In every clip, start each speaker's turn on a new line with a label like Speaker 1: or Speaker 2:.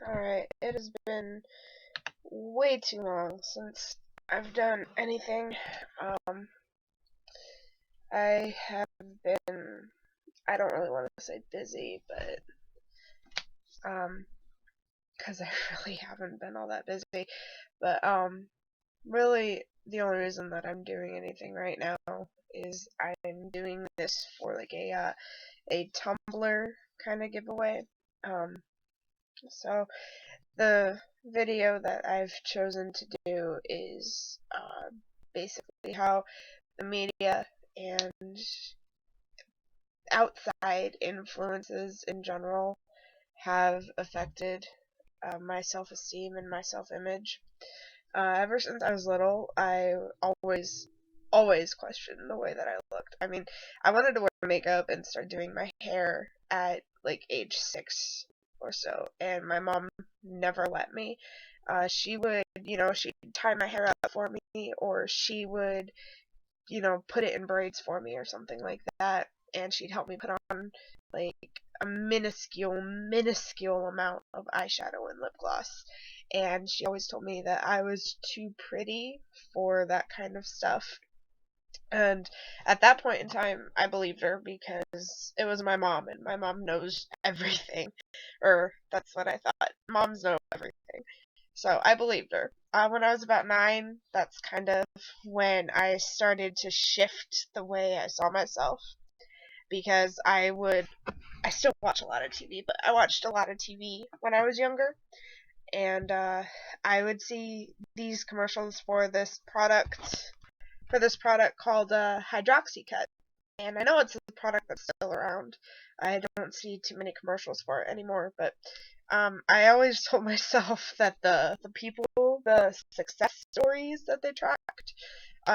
Speaker 1: Alright, it has been way too long since I've done anything. Um, I have been, I don't really want to say busy, but, because I really haven't been all that busy. But, really, the only reason that I'm doing anything right now is I'm doing this for, like, a Tumblr kind of giveaway. Um, so, the video that I've chosen to do is basically how the media and outside influences in general have affected my self-esteem and my self-image. Ever since I was little, I always questioned the way that I looked. I mean, I wanted to wear makeup and start doing my hair at like age 6 or so, and my mom never let me. She would, she'd tie my hair up for me, or she would, put it in braids for me or something like that, and she'd help me put on like a minuscule amount of eyeshadow and lip gloss. And she always told me that I was too pretty for that kind of stuff. And at that point in time, I believed her because it was my mom, and my mom knows everything. Or that's what I thought. Moms know everything. So I believed her. When I was about 9, that's kind of when I started to shift the way I saw myself. Because I still watch a lot of TV, but I watched a lot of TV when I was younger. And I would see these commercials for this product called Hydroxycut. And I know it's a product that's still around. I don't see too many commercials for it anymore, but I always told myself that the success stories that they tracked,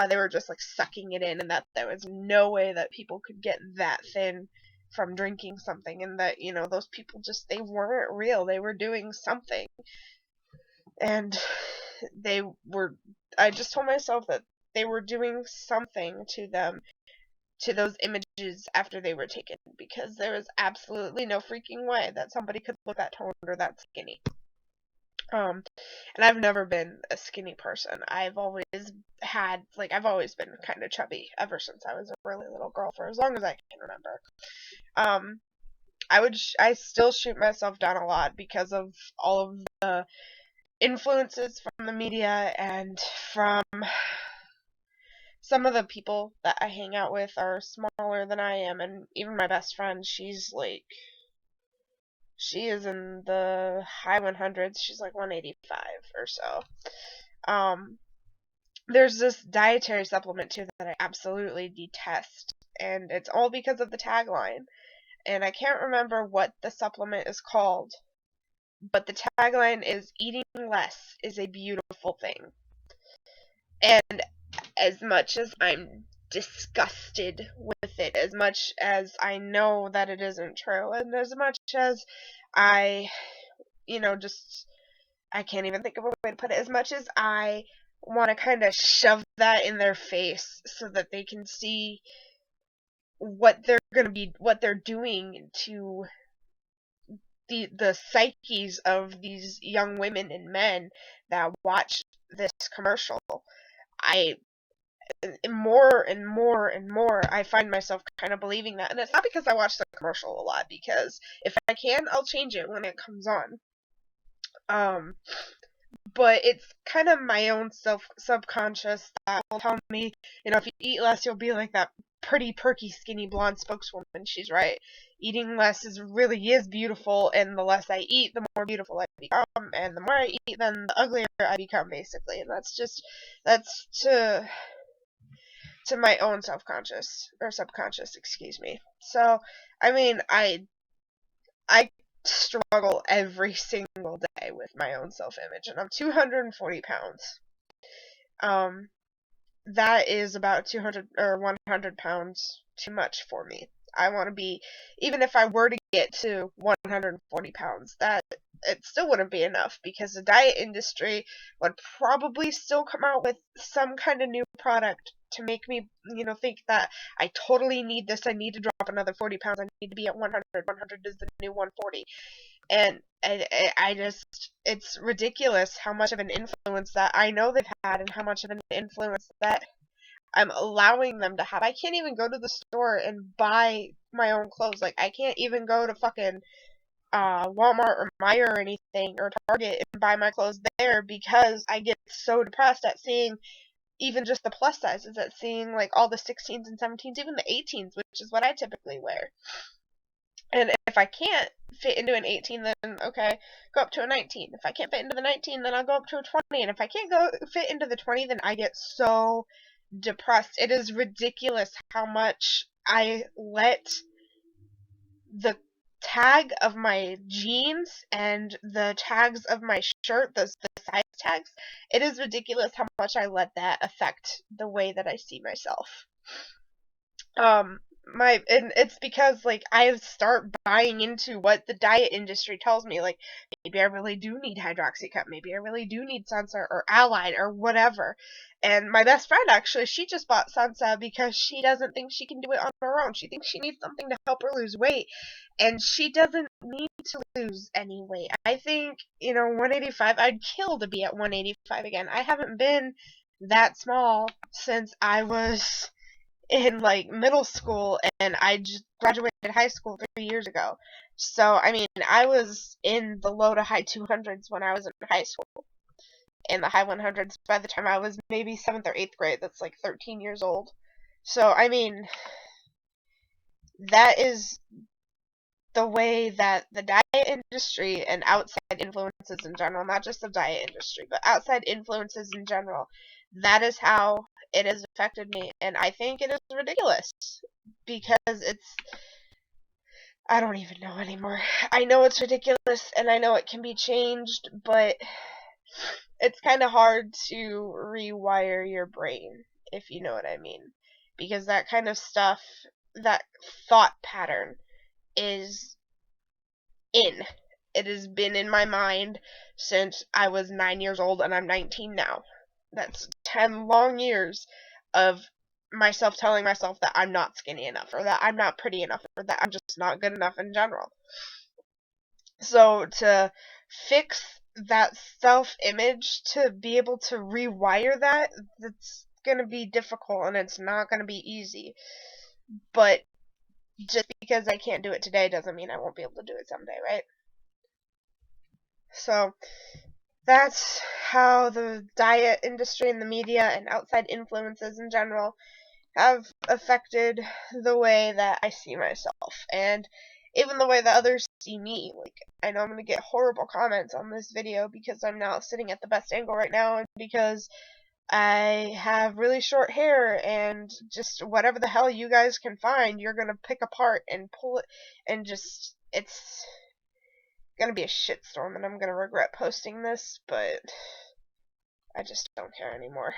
Speaker 1: they were just like sucking it in, and that there was no way that people could get that thin from drinking something, and that, those people they weren't real. They were doing something. And they were, I just told myself that they were doing something to them, to those images after they were taken, because there was absolutely no freaking way that somebody could look that toned or that skinny. And I've never been a skinny person. I've always been kind of chubby ever since I was a really little girl, for as long as I can remember. Um, I still shoot myself down a lot because of all of the influences from the media and from some of the people that I hang out with are smaller than I am, and even my best friend, she is in the high 100s. She's like 185 or so. Um, there's this dietary supplement too that I absolutely detest, and it's all because of the tagline. And I can't remember what the supplement is called, but the tagline is "Eating less is a beautiful thing." And as much as I'm disgusted with it, as much as I know that it isn't true, and as much as I, I can't even think of a way to put it, as much as I want to kind of shove that in their face so that they can see what they're doing to the psyches of these young women and men that watch this commercial. I More and more and more, I find myself kind of believing that. And it's not because I watch the commercial a lot, because if I can, I'll change it when it comes on. Um, but it's kind of my own subconscious that will tell me, if you eat less, you'll be like that pretty, perky, skinny, blonde spokeswoman. She's right. Eating less really is beautiful, and the less I eat, the more beautiful I become, and the more I eat, then the uglier I become, basically. And that's to my own self-conscious or subconscious, excuse me. So, I mean, I struggle every single day with my own self-image, and I'm 240 pounds. Um, that is about 200 or 100 pounds too much for me. I want to be, even if I were to get to 140 pounds, that it still wouldn't be enough, because the diet industry would probably still come out with some kind of new product to make me, think that I totally need this. I need to drop another 40 pounds. I need to be at 100. 100 is the new 140. And I just, it's ridiculous how much of an influence that I know they've had and how much of an influence that I'm allowing them to have. I can't even go to the store and buy my own clothes. Like, I can't even go to fucking Walmart or Meijer or anything or Target and buy my clothes there because I get so depressed at seeing even just the plus sizes, at seeing like all the 16s and 17s, even the 18s, which is what I typically wear. And if I can't fit into an 18, then okay, go up to a 19. If I can't fit into the 19, then I'll go up to a 20. And if I can't go fit into the 20, then I get so depressed. It is ridiculous how much I let the tag of my jeans and the tags of my shirt, the size tags, it is ridiculous how much I let that affect the way that I see myself. And it's because like I start buying into what the diet industry tells me. Like, maybe I really do need hydroxycut, maybe I really do need Sansa or Allied or whatever. And my best friend, actually, she just bought Sansa because she doesn't think she can do it on her own. She thinks she needs something to help her lose weight, and she doesn't need to lose any weight. I think, 185, I'd kill to be at 185 again. I haven't been that small since I was in like middle school, and I just graduated high school 3 years ago. So I mean, I was in the low to high 200s when I was in high school, in the high 100s by the time I was maybe 7th or 8th grade. That's like 13 years old. So I mean, that is the way that the diet industry and outside influences in general, not just the diet industry, but outside influences in general, that is how it has affected me. And I think it is ridiculous because I don't even know anymore. I know it's ridiculous and I know it can be changed, but it's kind of hard to rewire your brain, if you know what I mean. Because that kind of stuff, that thought pattern, is in. It has been in my mind since I was 9 years old, and I'm 19 now. That's 10 long years of myself telling myself that I'm not skinny enough, or that I'm not pretty enough, or that I'm just not good enough in general. So to fix that self-image, to be able to rewire that, that's going to be difficult, and it's not going to be easy. But just because I can't do it today doesn't mean I won't be able to do it someday, right? So that's how the diet industry and the media and outside influences in general have affected the way that I see myself, and even the way that others see me. Like, I know I'm going to get horrible comments on this video because I'm not sitting at the best angle right now, and because I have really short hair, and just whatever the hell you guys can find, you're going to pick apart and pull it, and just, it's going to be a shitstorm, and I'm going to regret posting this, but I just don't care anymore.